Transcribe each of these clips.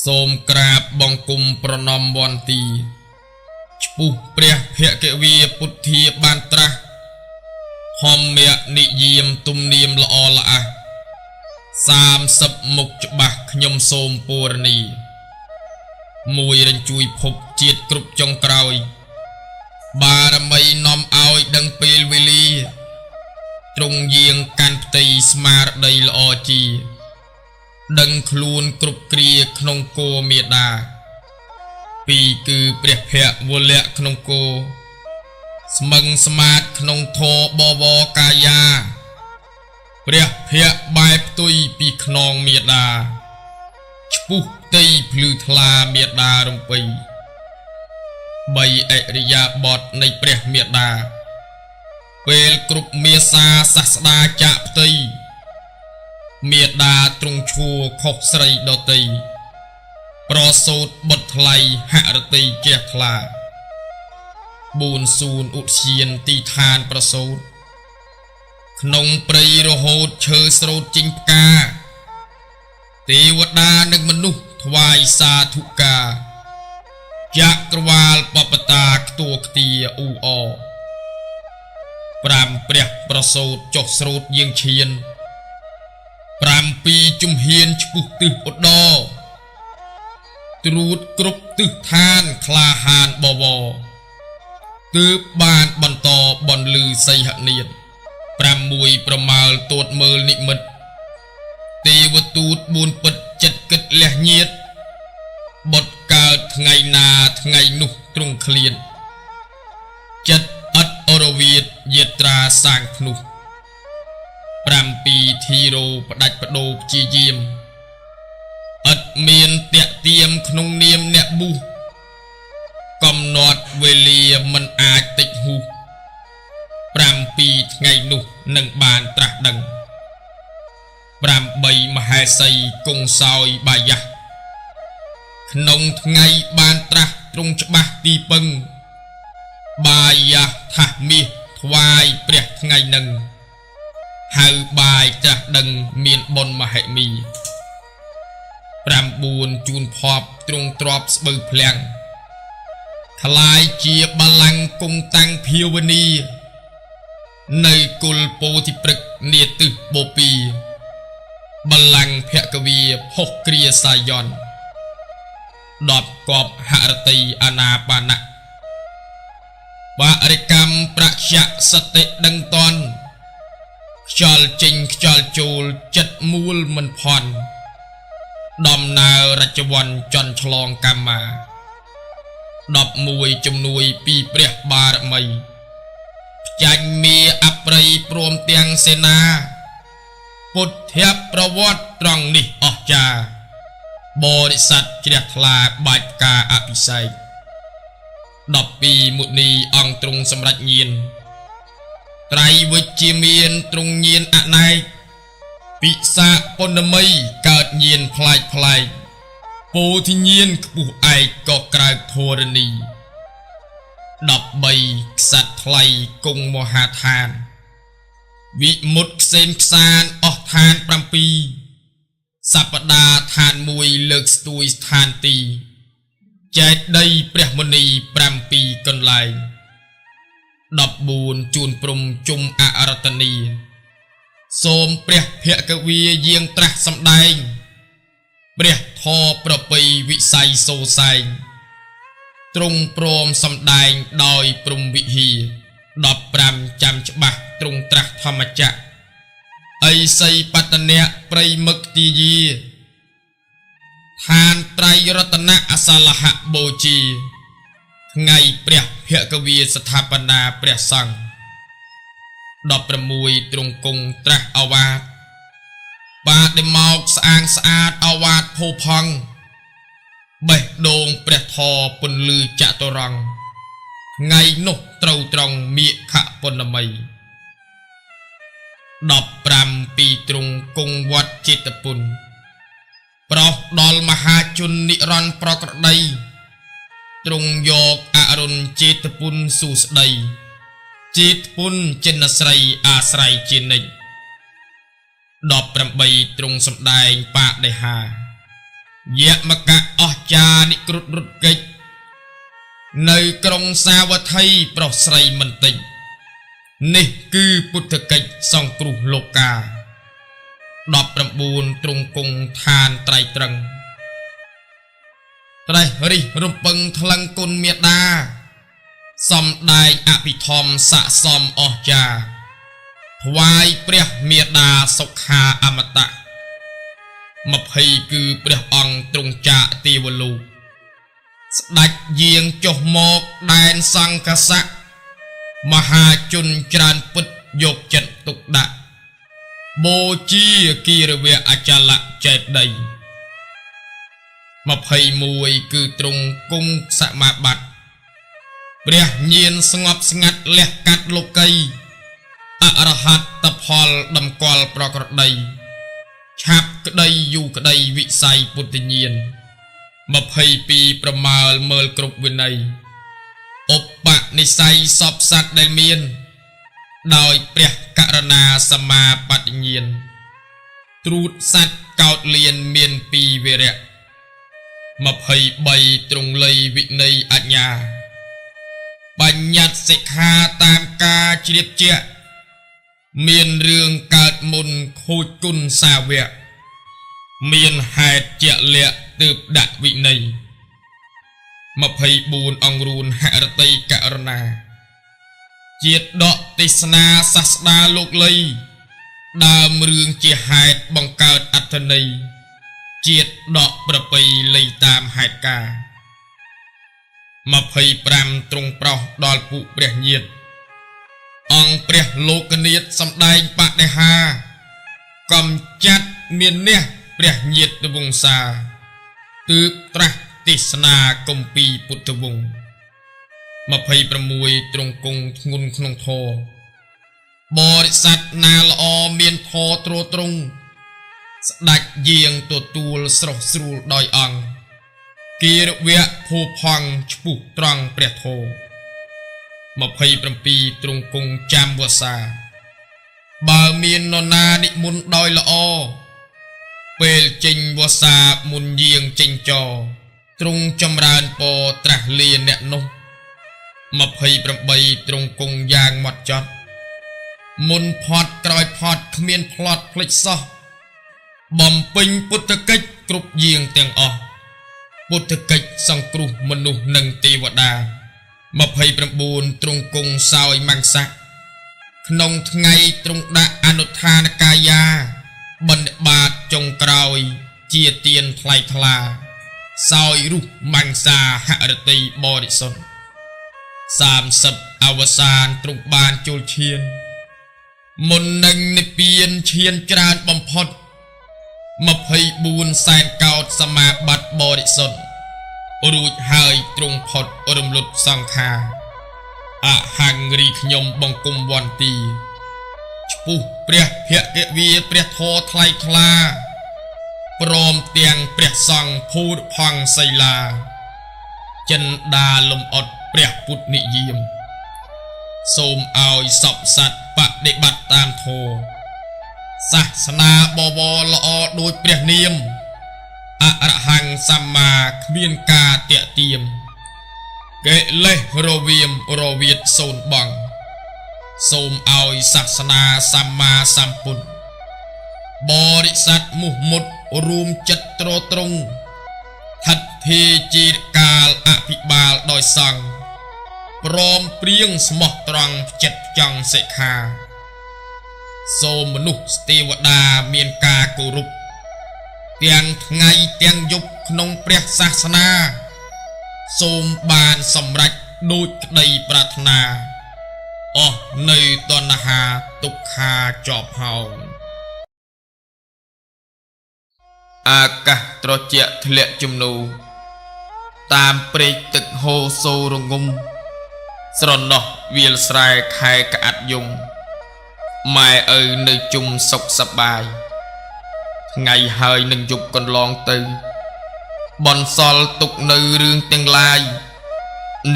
សូមក្រាបបង្គំប្រណម្យវន្ទីឆ្ពុះព្រះភគវាពុទ្ធាបានត្រាស់ហម្មនិយាមទំនៀមល្អល្អះ30មុខច្បាស់ខ្ញុំសូមពរនីមួយរញ្ជួយភពជាតិគ្រប់ចុងក្រោយបារមីនាំឲ្យដឹងពេលវេលាទ្រង់យាងកាន់ផ្ទៃស្មារតីល្អជាដឹងខ្លួនគ្រប់គ្រាក្នុងគោមេដាពីរគឺព្រះភ័ក្រវលៈក្នុងគោស្មឹងស្មាតក្នុងធរបវរកាយាព្រះភ័ក្របែបផ្ទុយពីខ្នងមេដាឆ្ពុះផ្ទៃភ្លឺថ្លាមេដារំពៃបីអរិយាបថនៃព្រះមេដាពេលគ្រប់មេសាសាស្តាចាក់ផ្ទៃមេដាទ្រង់ឈួរខុសស្រីដតីប្រសូតបុត្រថ្លៃហរតីជះថ្លា4សួនឧទ្យានទីឋានប្រសូតក្នុងព្រៃរហូតឈើស្រោតចេញផ្កាទេវតានិងមនុស្សថ្វាយសាធុការចក្រវាលបបតាខ្ទួខ្ទាអ៊ូអ5ព្រះប្រសូតចុះស្រោតយាងឈាន7ជំហានឆ្ពុះទិសឧត្តរត្រួតគ្រប់ទិសឋានក្លាហានបវរទើបបានបន្តបន្លឺសីហនាថ6ប្រមាលទួតមើលនិមិត្តទេវទូត4ពិតចិត្តគិតលះញាតបុតកើតថ្ងៃណាថ្ងៃនោះទ្រង់ឃ្លានចិត្តអត់អរវិតយាត្រាសាងភ្នោះ7ធីរោផ្ដាច់បដោព្យាយាមឥតមានតាក់ទៀមក្នុងនាមអ្នកបុះកំណត់វេលាមិនអាចតិចហ៊ូ7ថ្ងៃនោះនឹងបានត្រាស់ដឹង8មហេសីគង់សោយបាយាស់ក្នុងថ្ងៃបានត្រាស់ទ្រង់ច្បាស់ទីពឹងបាយាស់ថាសមាសថ្វាយព្រះថ្ងៃនឹងហៅបាយត្រាស់ដឹងមានបុណ្យមហិមី9ជូនភ័ព្វទ្រង់ទ្របស្បូវភ្លាំងថ្លាយជាបល្ល័ង្កគង់តាំងភាវនីនៅគុលពោធិព្រឹកនាទិសបូពីបល្ល័ង្កភគវាផុសគ្រាសាយ័ន10គប់ហរតីអនាបាណៈបរិកម្មប្រជ្ជសតិដឹងតន់ខ្យល់ចេញខ្យល់ចូលចិត្តមូលមិនផន់ដំណើររចវ័នចន់ឆ្លងកម្មា11ជំនួយពីព្រះបារមីចាញ់មេអប្រិយព្រមទាំងសេនាពុទ្ធៈប្រវត្តិត្រង់នេះអស្ចារ្យបរិស័ទជ្រះថ្លាបាច់ការអភិសេក12មុនីអង្គទ្រង់សម្រេចញាណត្រៃវិជ្ជាមានទ្រង់ញាណអនេកពិសាពុណមីកើតញាណផ្លែកផ្លែកពោធិញាណខ្ពស់ឯកក៏ក្រើកធរណី13ក្សត្រថ្លៃគង់មហាឋានវិមុតផ្សេងផ្សានអស់ឋាន7សព្ទាឋាន1លើកស្ទួយស្ថានទីចែកដីព្រះមុនី7កន្លែង14ជួនព្រំជុំអរតនីសូមព្រះភគវាយាងត្រាស់សម្ដែងព្រះធម៌ប្រពៃវិស័យសូសែងទ្រង់ព្រមសម្ដែងដោយព្រំវិហា15ចាំច្បាស់ទ្រង់ត្រាស់ធម្មចក្រអីសីបតនៈព្រៃមឹកទីយាឋានត្រៃរតនៈអសាលហៈបូជាថ្ងៃព្រះភគវាស្ថាបនាព្រះសង្ឃ16ទ្រង់គង់ត្រាស់អវាទបាទដែលមកស្អាងស្អាតអវាទភោផង់បេះដូងព្រះធរពន្លឺចតុរង្គថ្ងៃនោះត្រូវត្រង់មាឃពុណមី15ពីទ្រង់គង់វត្តចេតពុនប្រោសដល់មហាជននិរន្តរ៍ប្រក្រតីទ្រង់យកអរុណចេតពុនសុស្ដីចេតពុនចិនស្រីអាស្រ័យជានិច្ច18ទ្រង់សម្ដែងបដិហា យមកៈអស្ចារ្យនិក្រុតរុតកិច្ចនៅក្រុងសាវត្ថីប្រុសស្រីមិនតិចនេះគឺពុទ្ធកិច្ចសង្គ្រោះលោកា19ទ្រង់គង់ឋានត្រៃត្រឹងត្រេះរិះរំពឹងថ្លឹងគុណមេដាសំដែងអភិធម្មស័ក្តិសមអស្ចារ្យថ្វាយព្រះមេដាសុខាអមតៈ20គឺព្រះអង្គទ្រង់ចាកទេវលោកស្ដេចយាងចុះមកដែនសង្កសៈមហាជនច្រើនពិតយកចិត្តទុកដាក់បូជាគិរវៈអចលៈចេតី21គឺទ្រង់គង់សមាបត្តិព្រះញាណស្ងប់ស្ងាត់លះកាត់លោកីអរហត្តផលតម្កល់ប្រក្រតីឆាប់ក្តីយូក្តីវិស័យពុទ្ធញាណ22ប្រមាលមើលគ្រប់វិន័យឧបនិស្ស័យសពសត្វដែលមានដោយព្រះករណាសម្មាបត្តិញាណត្រួតសត្វកោតលៀនមានពីរវរៈ23ទ្រង់លៃវិន័យអញ្ញាបញ្ញត្តិសិក្ខាតាមការជ្រាបជាក់មានរឿងកើតមុនខូចគុណសាវកមានហេតុជាក់លាក់ទើបដាក់វិន័យ24អង្គរូនហរតីករណាជាតិដកទេសនាសាស្តាលោកលីដើមរឿងជាហេតុបង្កើតអត្ថន័យជាតិដកប្រពៃលីតាមហេតុការ25ទ្រង់ប្រោសដល់ពួកព្រះញាតអង្គព្រះលោកនាថសម្ដែងបដិហាកំចាត់មាននេះព្រះញាតវង្សាទើបត្រាស់ទេសនាគម្ពីរពុទ្ធវង្ស26ទ្រង់គង់ធ្ងន់ក្នុងធម៌បរិស័ទណាល្អមានធម៌ទ្រទ្រង់ស្ដេចយាងទទួលស្រស់ស្រួលដោយអង្គគិរវៈភូផង់ឈ្មោះត្រង់ព្រះធម៌27ទ្រង់គង់ចាំវស្សាបើមាននរណានិមន្តដោយល្អពេលចេញវស្សាមុនយាងចេញចរទ្រង់ចម្រើនពរត្រាស់លាអ្នកនោះ28ទ្រង់គង់យ៉ាងម៉ត់ចត់មុនផត់ក្រោយផត់គ្មានផ្លត់ភ្លេចសោះបំពេញពុទ្ធកិច្ចគ្រប់យាងទាំងអស់ពុទ្ធកិច្ចសង្គ្រោះមនុស្សនិងទេវតា29ទ្រង់គង់សោយមង្សៈក្នុងថ្ងៃទ្រង់ដាក់អនុដ្ឋានកាយាបណ្ឌបាតចុងក្រោយជាទានថ្លៃថ្លាសោយរុះមង្សាហរតីបរិសុទ្ធ30អវសានទ្រង់បានចូលឈានមុននឹងនិព្វានឈានច្រើនបំផុត24សែនកោដសមាបត្តិបរិសុទ្ធរួចហើយទ្រង់ផុតរំលត់សង្ខារអហង្រីខ្ញុំបង្គំវន្ទីឈ្មោះព្រះភគវីព្រះធរថ្លៃថ្លាព្រមទាំងព្រះសង្ឃភូតផង់សីលាចិនដាលំអត់ព្រះពុទ្ធនិយាមសូមឲ្យសពសត្វបដិបត្តិតាមធម៌សាសនាបវរល្អដោយព្រះនាមអរហង្គសម្មាគ្មានការតាក់ទាមកិលេសរវាមរវាទសូនបងសូមឲ្យសាសនាសម្មាសម្ពុទ្ធបរិស័ទមុះមុតរួមចិត្តត្រត្រង់ហិតធីជាកាលអភិបាលដោយសង្ឃព្រមព្រៀងស្មោះត្រង់ចិត្តចង់សិក្ខាសូមមនុស្សទេវតាមានការគោរពទាំងថ្ងៃទាំងយប់ក្នុងព្រះសាសនាសូមបានសម្រេចដូចក្តីប្រាថ្នាអស់នៅតណ្ហាទុក្ខាចប់ហើយអាកាសត្រជាក់ធ្លាក់ជំនូតាមព្រែកទឹកហូរសូររងំស្រណោះវាលស្រែខែក្អាត់យំម៉ែឪនៅជុំសុខសប្បាយថ្ងៃហើយនឹងយប់កន្លងទៅបនសល់ទុកនៅរឿងទាំងឡាយ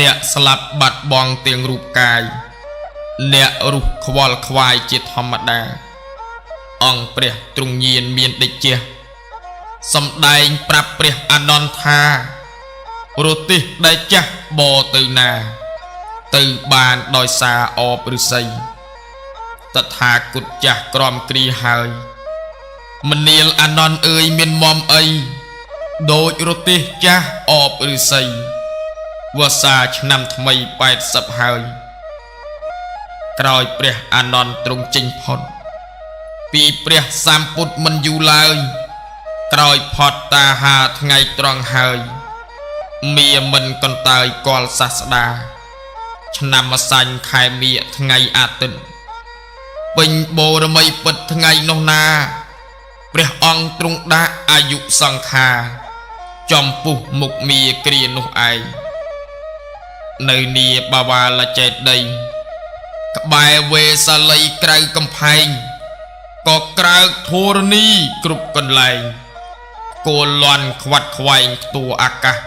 អ្នកស្លាប់បាត់បង់ទាំងរូបកាយអ្នករុះខ្វល់ខ្វាយជាធម្មតាអង្គព្រះទ្រង់ញាណមានដេចជះ សំដែងប្រាប់ព្រះអានន្ទថារទេះដែលចាស់បទៅណាទៅបានដោយសារអបឫស្សីតថាគតចាស់ក្រំគ្រាហើយមនាលអានន្ទអើយមានមុំអីដូចរទេះចាស់អបឫស្សីវស្សាឆ្នាំថ្មី80ហើយក្រោយព្រះអានន្ទទ្រង់ចេញផុតពីព្រះសម្ពុទ្ធមិនយូរឡើយក្រោយផុតតាហាថ្ងៃត្រង់ហើយមាមិនកន្តើយគាល់សាស្តាឆ្នាំម្សាញ់ខែមិញថ្ងៃអាទិត្យពេញបូរមីពិតថ្ងៃនោះណាព្រះអង្គទ្រង់ដាក់អាយុសង្ខារចំពុះមុខមាគ្រានោះឯងនៅនីបាវាលចេតីក្បែរវេសាលីក្រៅកំផែងក៏ក្រើកធរណីគ្រប់កន្លែងគោលន់ខ្វាត់ខ្វែងខ្ទួអាកាស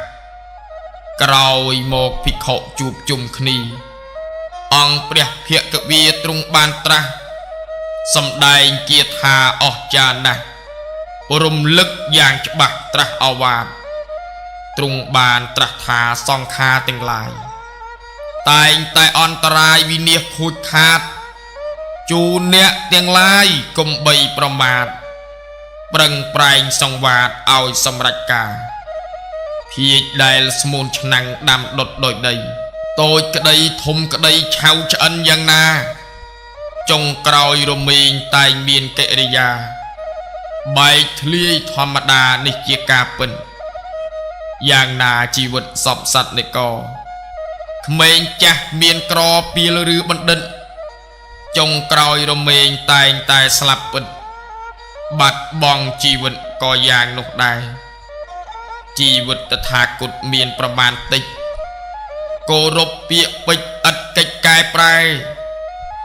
ក្រោយមកភិក្ខុជួបជុំគ្នាអង្គព្រះភគវីទ្រង់បានត្រាស់សម្ដែងគាថាអស្ចារ្យណាស់រំលឹកយ៉ាងច្បាស់ត្រាស់អវាទទ្រង់បានត្រាស់ថាសង្ខារទាំងឡាយតែងតែអន្តរាយវិនាសខូចខាតជូនអ្នកទាំងឡាយកុំបីប្រមាទប្រឹងប្រែងសង្វាតឲ្យសម្រេចការភាជដែលស្មូនឆ្នាំងដាំដុតដោយដីតូចក្តីធំក្តីឆៅឆ្អិនយ៉ាងណាចុងក្រោយរមែងតែងមានកិរិយាបែកធ្លាយធម្មតានេះជាការពិនយ៉ាងណាជីវិតសពសត្វនិកក្មេងចាស់មានក្រពីលឬបណ្ឌិតចុងក្រោយរមែងតែងតែស្លាប់ពិតបាត់បង់ជីវិតក៏យ៉ាងនោះដែរជីវិតតថាគតមានប្រមាណតិចគោរពពាក្យពេចន៍ឥតកិច្ចកែប្រែ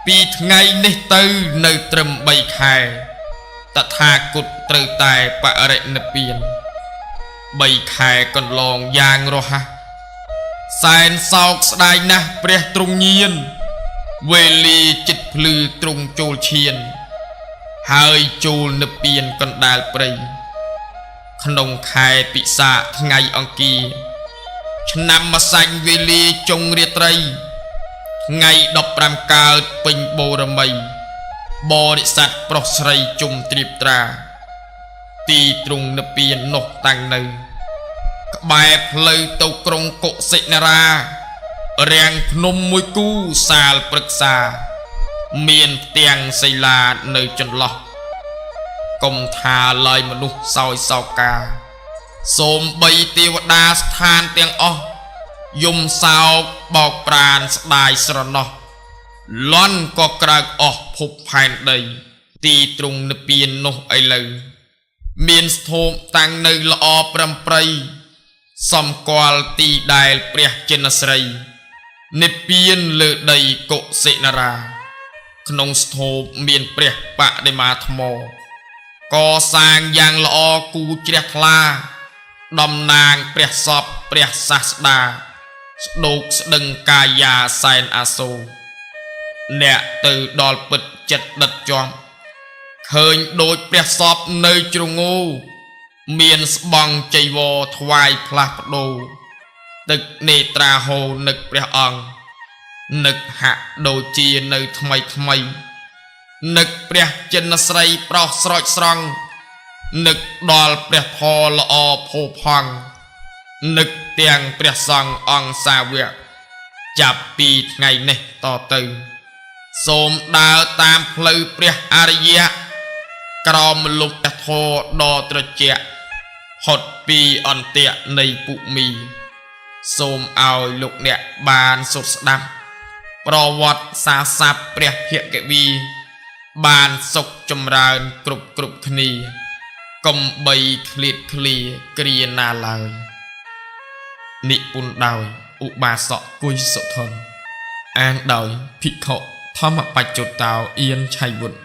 ពីថ្ងៃនេះទៅនៅត្រឹម3ខែតថាគតត្រូវតែបរិនិព្វាន3ខែកន្លងយ៉ាងរហ័សសែនសោកស្ដាយណាស់ព្រះទ្រង់ញៀនវេលាចិត្តភ្លឺទ្រង់ចូលឈានហើយចូលនិព្វានកណ្ដាលព្រៃក្នុងខែពិសាខថ្ងៃអង្គារឆ្នាំម្សាញ់វេលាចុងរាត្រីថ្ងៃ15កើតពេញបូរមីបរិស័ទប្រុសស្រីជុំត្រៀបត្រាទីទ្រង់និព្វាននោះតាំងនៅក្បែរផ្លូវទៅក្រុងកុសិនារារាំងភ្នំមួយគូសាលព្រឹក្សាមានផ្ទាំងសីឡានៅចន្លោះកុំថាឡើយមនុស្សសោយសោកាសូមបីទេវតាស្ថានទាំងអស់យំសោកបោកប្រានស្ដាយស្រណោះលន់ក៏ក្រើកអស់ភពផែនដីទីទ្រង់និព្វាននោះឥឡូវមានស្ថូមតាំងនៅល្អប្រំប្រៃសំគាល់ទីដែលព្រះចិនស្រីនិព្វានលើដីកុសិនារាក្នុងស្ថូមមានព្រះបដិមាថ្មកសាងយ៉ាងល្អគូជ្រះថ្លាតំណាងព្រះសពព្រះសាស្តាស្ដោកស្ដឹងកាយាសែនអាសូរអ្នកទៅដល់ពិតចិត្តដិតជាប់ឃើញដូចព្រះសពនៅជ្រងោមានស្បង់ចៃវរថ្វាយផ្លាស់ប្ដូរទឹកនេត្រាហូរនឹកព្រះអង្គនឹកហាក់ដូចជានៅថ្មីថ្មីនឹកព្រះចិនស្រីប្រុសស្រោចស្រង់នឹកដល់ព្រះធម៌ល្អផូរផង់នឹកទាំងព្រះសង្ឃអង្គសាវកចាប់ពីថ្ងៃនេះតទៅសូមដើរតាមផ្លូវព្រះអរិយៈក្រោមលុបព្រះធម៌ដ៏ត្រជាក់ផុតពីអន្ទាក់នៃពុមីសូមឲ្យលោកអ្នកបានសុខស្ដាប់ប្រវត្តិសាស័ព្ទព្រះភគវីបានសុខចម្រើនគ្រប់គ្នាកុំបីឃ្លាតឃ្លាគ្រាណាឡើយនិពន្ធដោយឧបាសកគុយសុធនអានដោយភិក្ខុធម្មបច្ចុតោអៀនឆៃវុឌ្ឍ